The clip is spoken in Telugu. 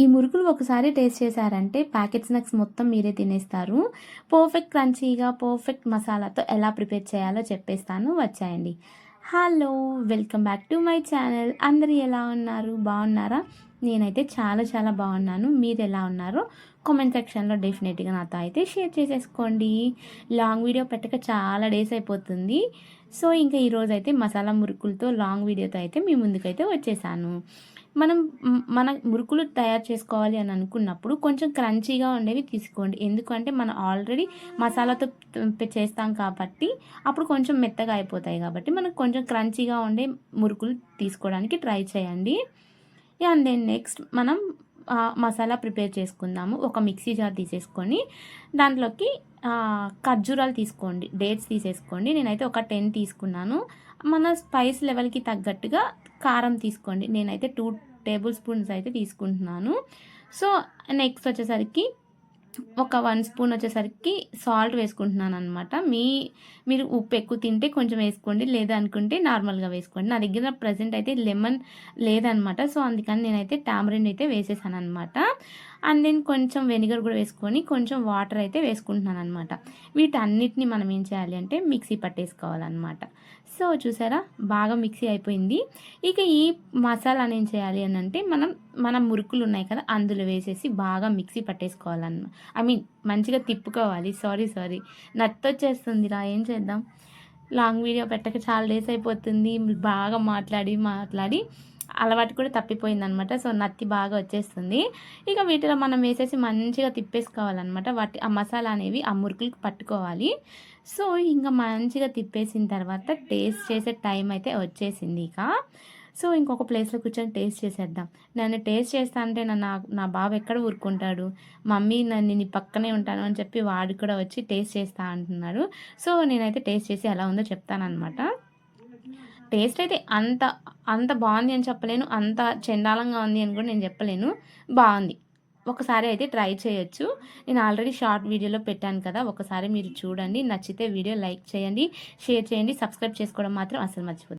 ఈ మురుకులు ఒకసారి టేస్ట్ చేశారంటే ప్యాకెట్ స్నాక్స్ మొత్తం మీరే తినేస్తారు. పర్ఫెక్ట్ క్రంచీగా, పర్ఫెక్ట్ మసాలాతో ఎలా ప్రిపేర్ చేయాలో చెప్పేస్తాను, వచ్చేయండి. Hello! Welcome back to my channel. అందరూ ఎలా ఉన్నారు? బాగున్నారా? నేనైతే చాలా చాలా బాగున్నాను. మీరు ఎలా ఉన్నారో కామెంట్ సెక్షన్లో డెఫినెట్గా నాతో అయితే షేర్ చేసేసుకోండి. లాంగ్ వీడియో పెట్టక చాలా డేస్ అయిపోతుంది. సో ఇంకా ఈరోజు అయితే మసాలా మురుకులతో లాంగ్ వీడియోతో అయితే మీ ముందుకైతే వచ్చేసాను. మనం మన మురుకులు తయారు చేసుకోవాలి అని అనుకున్నప్పుడు కొంచెం క్రంచీగా ఉండేవి తీసుకోండి. ఎందుకంటే మనం ఆల్రెడీ మసాలాతో చేస్తాం కాబట్టి అప్పుడు కొంచెం మెత్తగా అయిపోతాయి. కాబట్టి మనకు కొంచెం క్రంచీగా ఉండే మురుకులు తీసుకోవడానికి ట్రై చేయండి. అండ్ దెన్ నెక్స్ట్ మనం మసాలా ప్రిపేర్ చేసుకుందాము. ఒక మిక్సీ జార్ తీసేసుకొని దాంట్లోకి ఖర్జూరాలు తీసుకోండి, డేట్స్ తీసేసుకోండి. నేనైతే ఒక 10 తీసుకున్నాను. మన స్పైస్ లెవెల్కి తగ్గట్టుగా కారం తీసుకోండి. నేనైతే 2 టేబుల్ స్పూన్స్ అయితే తీసుకుంటున్నాను. సో నెక్స్ట్ వచ్చేసరికి ఒక 1 స్పూన్ వచ్చేసరికి సాల్ట్ వేసుకుంటున్నాను అనమాట. మీరు ఉప్పు ఎక్కువ తింటే కొంచెం వేసుకోండి, లేదా అనుకుంటే నార్మల్గా వేసుకోండి. నా దగ్గర ప్రజెంట్ అయితే లెమన్ లేదనమాట. సో అందుకని నేనైతే టామరిన్ అయితే వేసేసాను అనమాట. అండ్ దెన్ కొంచెం వెనిగర్ కూడా వేసుకొని కొంచెం వాటర్ అయితే వేసుకుంటున్నాను అనమాట. వీటన్నిటిని మనం ఏం చేయాలి అంటే మిక్సీ పట్టేసుకోవాలన్నమాట. సో చూసారా, బాగా మిక్సీ అయిపోయింది. ఇక ఈ మసాలాని ఏం చేయాలి అని అంటే మన మురుకులు ఉన్నాయి కదా, అందులో వేసేసి బాగా మిక్సీ పట్టేసుకోవాలన్నమాట. మంచిగా తిప్పుకోవాలి. సారీ నత్తొచ్చేస్తుందిరా, ఏం చేద్దాం. లాంగ్ వీడియో పెట్టక చాలా డేస్ అయిపోతుంది. బాగా మాట్లాడి అలవాటు కూడా తప్పిపోయిందనమాట. సో నత్తి బాగా వచ్చేస్తుంది. ఇక వీటిలో మనం వేసేసి మంచిగా తిప్పేసుకోవాలన్నమాట. ఆ మసాలా అనేవి ఆ మురుకులకు పట్టుకోవాలి. సో ఇంకా మంచిగా తిప్పేసిన తర్వాత టేస్ట్ చేసే టైం అయితే వచ్చేసింది. సో ఇంకొక ప్లేస్లో కూర్చొని టేస్ట్ చేసేద్దాం. నన్ను టేస్ట్ చేస్తా అంటే నా బాబు ఎక్కడ ఊరుకుంటాడు. మమ్మీ నన్ను నీ పక్కనే ఉంటాను అని చెప్పి వాడు కూడా వచ్చి టేస్ట్ చేస్తా అంటున్నాడు. సో నేనైతే టేస్ట్ చేసి ఎలా ఉందో చెప్తానమాట. టేస్ట్ అయితే అంత బాగుంది అని చెప్పలేను, అంత చండాలంగా ఉంది అని కూడా నేను చెప్పలేను. బాగుంది. ఒకసారి అయితే ట్రై చేయొచ్చు. నేను ఆల్రెడీ షార్ట్ వీడియోలో పెట్టాను కదా, ఒకసారి మీరు చూడండి. నచ్చితే వీడియో లైక్ చేయండి, షేర్ చేయండి, సబ్స్క్రైబ్ చేసుకోవడం మాత్రం అసలు మర్చిపోద్దు.